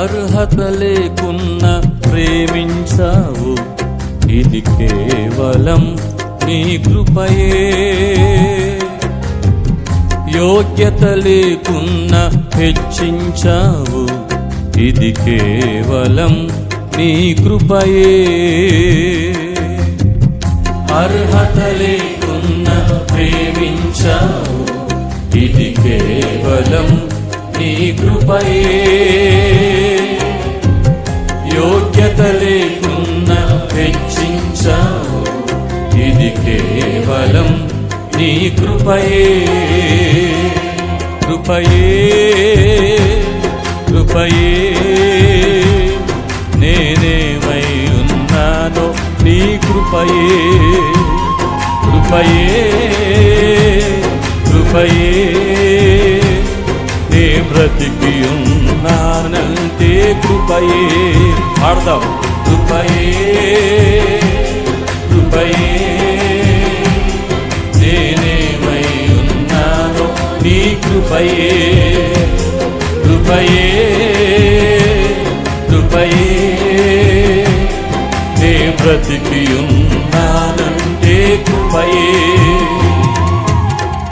అర్హత లేకున్నా ప్రేమించావు, ఇది కేవలం నీ కృపయే. యోగ్యత లేకున్నా హెచ్చించావు, ఇది కేవలం నీ కృపయే. అర్హత లేకున్నా ప్రేమించావు, ఇది కేవలం నీ కృపయే. యోగ్యత లేకున్నా హెచ్చించావు, ఇది కేవలం నీ కృపయే. కృపయే కృపయే నేనేమై ఉన్నానో నీ కృపయే. కృపయే కృపయే నే బ్రతికి ఉన్నానంటే కృపయే. పాడదాం. కృపయే కృపయే నేనేమై ఉన్నానో నీ కృపయే. కృపయే కృపయే నే బ్రతికి ఉన్నానంటే కృపయే.